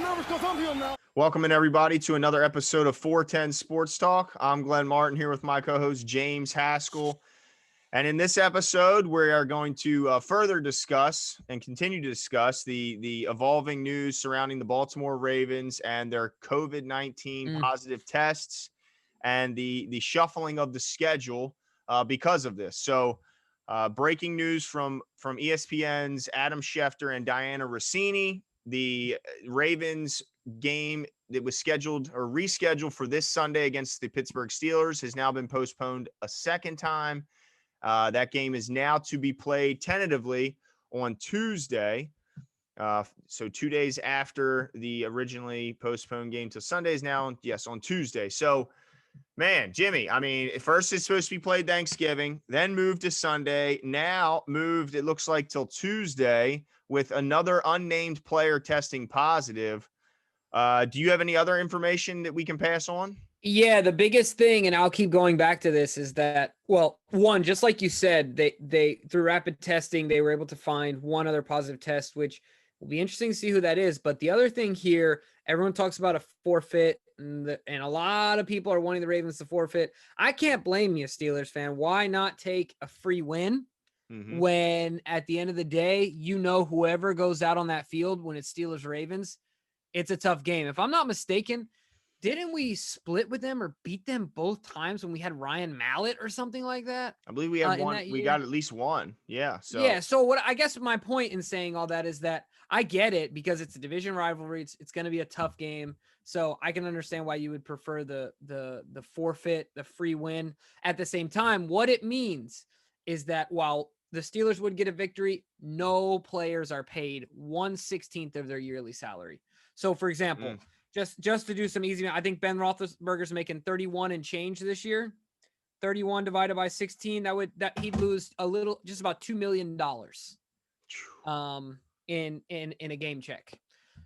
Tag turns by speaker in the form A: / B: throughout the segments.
A: nervous because I'm here now.
B: Welcome in everybody to another episode of 410 Sports Talk. I'm Glenn Martin here with my co-host James Haskell. And in this episode, we are going to further discuss and continue to discuss the evolving news surrounding the Baltimore Ravens and their COVID-19 positive tests and the shuffling of the schedule because of this. So breaking news from ESPN's Adam Schefter and Diana Rossini. The Ravens game that was scheduled or rescheduled for this Sunday against the Pittsburgh Steelers has now been postponed a second time. That game is now to be played tentatively on Tuesday. So 2 days after the originally postponed game to Sunday is now, on Tuesday. So, man, Jimmy, I mean, at first it's supposed to be played Thanksgiving, then moved to Sunday, now moved, it looks like, till Tuesday with another unnamed player testing positive. Do you have any other information that we can pass on?
C: Yeah, the biggest thing, and I'll keep going back to this, is that, well, one, just like you said, they through rapid testing, they were able to find one other positive test, which will be interesting to see who that is. But the other thing here, everyone talks about a forfeit, and a lot of people are wanting the Ravens to forfeit. I can't blame you, Steelers fan. Why not take a free win when at the end of the day, you know, whoever goes out on that field when it's Steelers Ravens, it's a tough game. If I'm not mistaken, didn't we split with them or beat them both times when we had Ryan Mallett or something like that?
B: I believe we had one. We got at least one. Yeah.
C: So what I guess my point in saying all that is that I get it because it's a division rivalry. It's going to be a tough game. So I can understand why you would prefer the forfeit, the free win. At the same time, what it means is that while the Steelers would get a victory, no players are paid 1/16 of their yearly salary. So, for example, just to do some easy, I think Ben Roethlisberger's making 31 and change this year. 31 divided by 16, that he'd lose just about $2 million in a game check.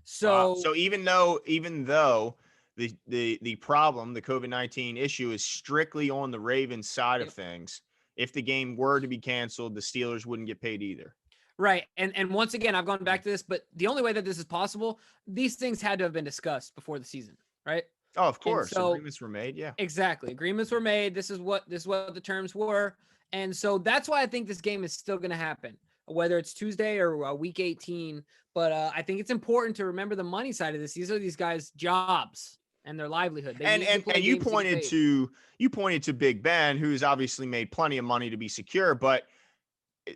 B: So even though the problem, the COVID-19 issue, is strictly on the Ravens side of things, if the game were to be canceled, the Steelers wouldn't get paid either.
C: Right. And once again, I've gone back to this, but the only way that this is possible, these things had to have been discussed before the season, right?
B: Oh, of course.
C: So,
B: agreements were made. Yeah,
C: exactly. Agreements were made. This is what the terms were. And so that's why I think this game is still going to happen, whether it's Tuesday or week 18. But I think it's important to remember the money side of this. These are these guys' jobs and their livelihood.
B: And you pointed to Big Ben, who's obviously made plenty of money to be secure, but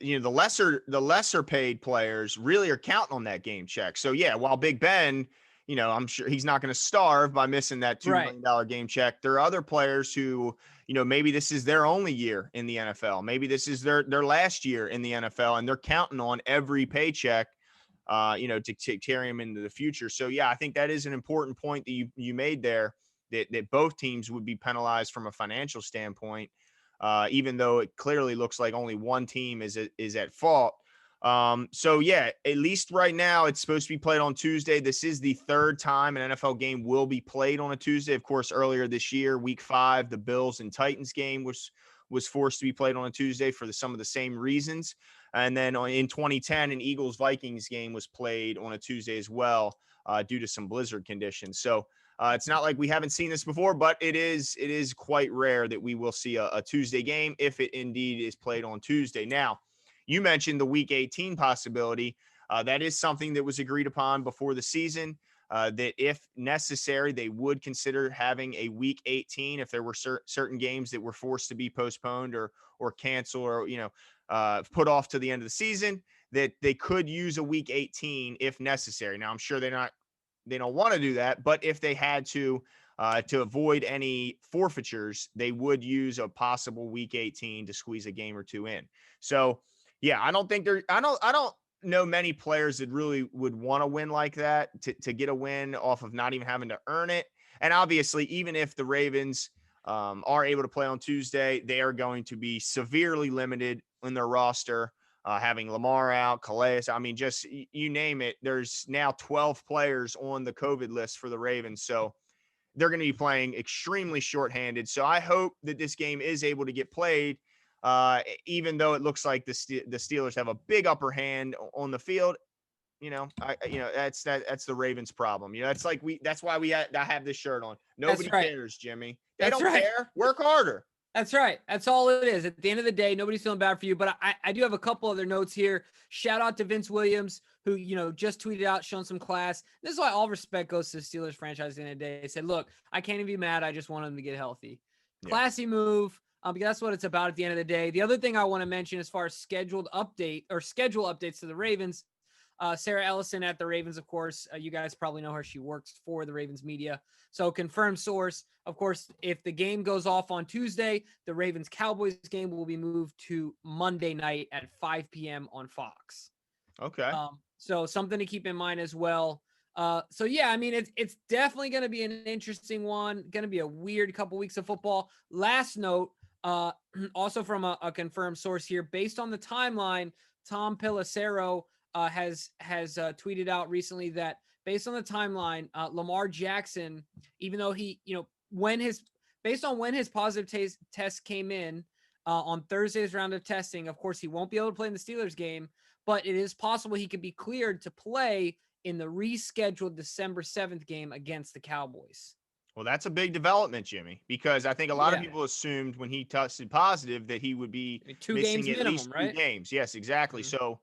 B: you know, the lesser paid players really are counting on that game check. So yeah, while Big Ben, you know, I'm sure he's not going to starve by missing that $2 million game check. There are other players who, you know, maybe this is their only year in the NFL. Maybe this is their last year in the NFL, and they're counting on every paycheck, you know, to carry them into the future. So yeah, I think that is an important point that you made there, that both teams would be penalized from a financial standpoint. Even though it clearly looks like only one team is at fault. So yeah, at least right now it's supposed to be played on Tuesday. This is the third time an NFL game will be played on a Tuesday. Of course, earlier this year, week 5, the Bills and Titans game was forced to be played on a Tuesday for some of the same reasons. And then in 2010, an Eagles-Vikings game was played on a Tuesday as well due to some blizzard conditions. So it's not like we haven't seen this before, but it is quite rare that we will see a Tuesday game if it indeed is played on Tuesday. Now, you mentioned the Week 18 possibility. That is something that was agreed upon before the season, that if necessary, they would consider having a Week 18 if there were certain games that were forced to be postponed or canceled or, you know, put off to the end of the season, that they could use a Week 18 if necessary. Now, I'm sure they don't want to do that, but if they had to avoid any forfeitures, they would use a possible Week 18 to squeeze a game or two in. So, yeah, I don't know many players that really would want to win like that, to get a win off of not even having to earn it. And obviously, even if the Ravens are able to play on Tuesday, they are going to be severely limited in their roster. Having Lamar out, Calais, I mean, just you name it. There's now 12 players on the COVID list for the Ravens. So they're going to be playing extremely shorthanded. So I hope that this game is able to get played, even though it looks like the Steelers have a big upper hand on the field. that's the Ravens problem. That's why I have this shirt on. Nobody
C: right.
B: cares, Jimmy. They
C: That's
B: don't
C: right.
B: care. Work harder.
C: That's right. That's all it is. At the end of the day, nobody's feeling bad for you. But I do have a couple other notes here. Shout out to Vince Williams, who, just tweeted out, showing some class. This is why all respect goes to the Steelers franchise at the end of the day. He said, look, I can't even be mad. I just want him to get healthy.
B: Yeah.
C: Classy move. Because that's what it's about at the end of the day. The other thing I want to mention as far as schedule updates to the Ravens, Sarah Ellison at the Ravens, of course, you guys probably know her. She works for the Ravens media. So confirmed source, of course, if the game goes off on Tuesday, the Ravens Cowboys game will be moved to Monday night at 5 p.m. on Fox.
B: Okay.
C: So something to keep in mind as well. So yeah, I mean, it's definitely going to be an interesting one. Going to be a weird couple weeks of football. Last note, also from a confirmed source here, based on the timeline, Tom Pelissero has tweeted out recently that based on the timeline, Lamar Jackson, even though he, based on when his positive test came in on Thursday's round of testing, of course, he won't be able to play in the Steelers game, but it is possible he could be cleared to play in the rescheduled December 7th game against the Cowboys.
B: Well, that's a big development, Jimmy, because I think a lot of people assumed when he tested positive that he would be missing at least 2 games. Yes, exactly. Mm-hmm. So,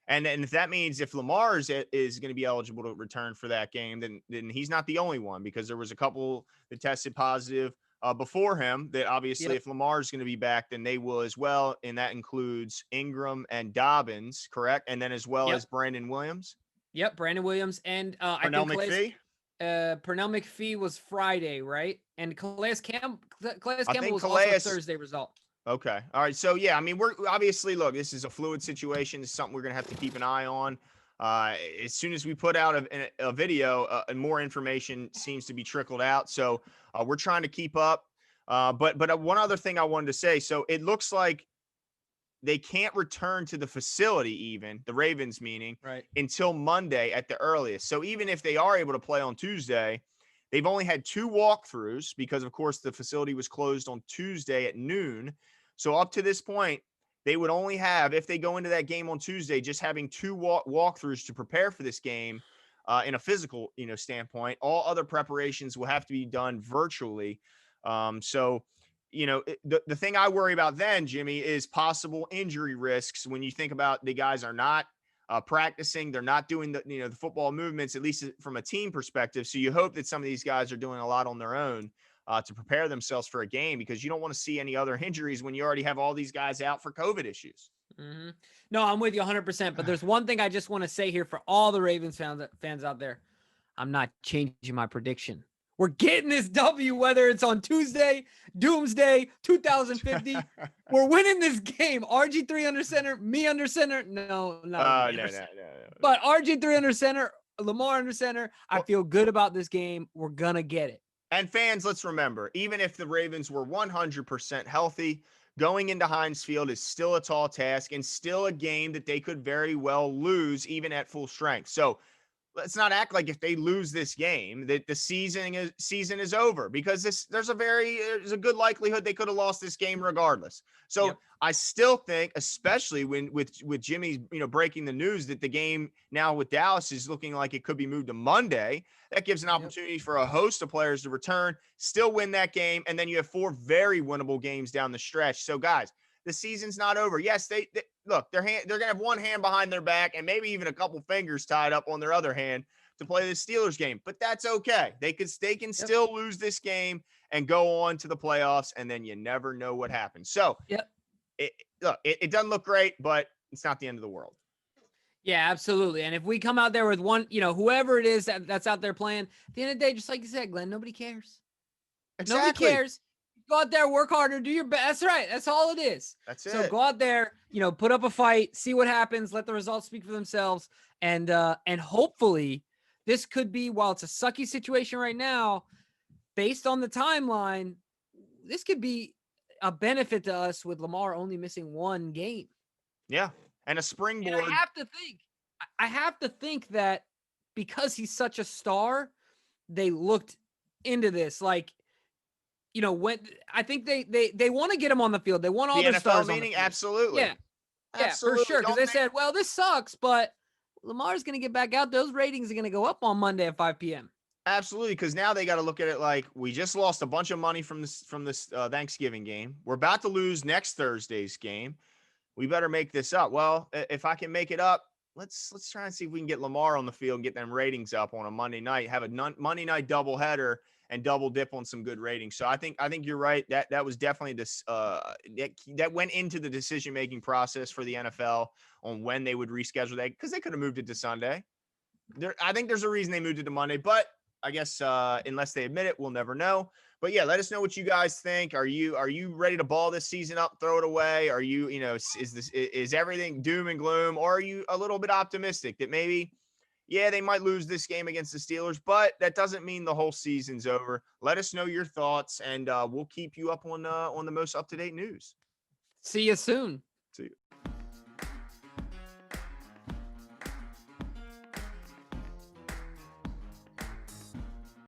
B: and if that means if Lamar is going to be eligible to return for that game, then he's not the only one, because there was a couple that tested positive before him that obviously if Lamar is going to be back, then they will as well. And that includes Ingram and Dobbins, correct? And then as well as Brandon Williams.
C: Yep, Brandon Williams and
B: Pernell McPhee.
C: Pernell McPhee was Friday, right? And Calais Campbell was also Thursday result.
B: Okay. All right. So, yeah, I mean, we're obviously, look, this is a fluid situation. It's something we're going to have to keep an eye on. As soon as we put out a video, and more information seems to be trickled out. So we're trying to keep up. But one other thing I wanted to say. So it looks like they can't return to the facility, even the Ravens meaning, until Monday at the earliest. So even if they are able to play on Tuesday, they've only had 2 walkthroughs because, of course, the facility was closed on Tuesday at noon. So up to this point, they would only have, if they go into that game on Tuesday, just having 2 walkthroughs to prepare for this game in a physical, standpoint. All other preparations will have to be done virtually. The thing I worry about then, Jimmy, is possible injury risks when you think about the guys are not practicing. They're not doing the football movements, at least from a team perspective. So you hope that some of these guys are doing a lot on their own to prepare themselves for a game, because you don't want to see any other injuries when you already have all these guys out for COVID issues.
C: Mm-hmm. No, I'm with you 100%. But there's one thing I just want to say here for all the Ravens fans out there. I'm not changing my prediction. We're getting this W, whether it's on Tuesday, Doomsday, 2050. We're winning this game. RG3 under center, me under center. No. But RG3 under center, Lamar under center. I feel good about this game. We're going to get it.
B: And fans, let's remember, even if the Ravens were 100% healthy, going into Heinz Field is still a tall task and still a game that they could very well lose even at full strength. So let's not act like if they lose this game that the season is over, because there's a good likelihood they could have lost this game regardless. So I still think, especially with Jimmy, breaking the news that the game now with Dallas is looking like it could be moved to Monday, that gives an opportunity for a host of players to return, still win that game, and then you have 4 very winnable games down the stretch. So guys, the season's not over. Yes, they look, they're going to have one hand behind their back and maybe even a couple fingers tied up on their other hand to play the Steelers game, but that's okay. They can still lose this game and go on to the playoffs, and then you never know what happens. So it doesn't look great, but it's not the end of the world.
C: Yeah, absolutely. And if we come out there with one, whoever it is that's out there playing, at the end of the day, just like you said, Glenn, nobody cares.
B: Exactly.
C: Nobody cares. Go out there, work harder, do your best. That's right. That's all it is.
B: That's it.
C: So go out there, put up a fight, see what happens, let the results speak for themselves. And hopefully this could be, while it's a sucky situation right now, based on the timeline, this could be a benefit to us with Lamar only missing 1 game.
B: Yeah. And a springboard.
C: And I have to think that because he's such a star, they looked into this. Like, when I think they want to get him on the field. They want all their stars on the field.
B: Absolutely.
C: Yeah, for sure. Because they said, well, this sucks, but Lamar's going to get back out. Those ratings are going to go up on Monday at 5 p.m.
B: Absolutely, because now they got to look at it like we just lost a bunch of money from this Thanksgiving game. We're about to lose next Thursday's game. We better make this up. Well, if I can make it up, let's try and see if we can get Lamar on the field and get them ratings up on a Monday night. Have a Monday night doubleheader and double dip on some good ratings. So I think you're right. That was definitely this that went into the decision making process for the NFL on when they would reschedule that, because they could have moved it to Sunday. I think there's a reason they moved it to Monday, but I guess unless they admit it, we'll never know. But yeah, let us know what you guys think. Are you ready to ball this season up, throw it away? Are you, is everything doom and gloom, or are you a little bit optimistic that maybe, yeah, they might lose this game against the Steelers, but that doesn't mean the whole season's over? Let us know your thoughts, and we'll keep you up on the most up-to-date news.
C: See you soon.
B: See you.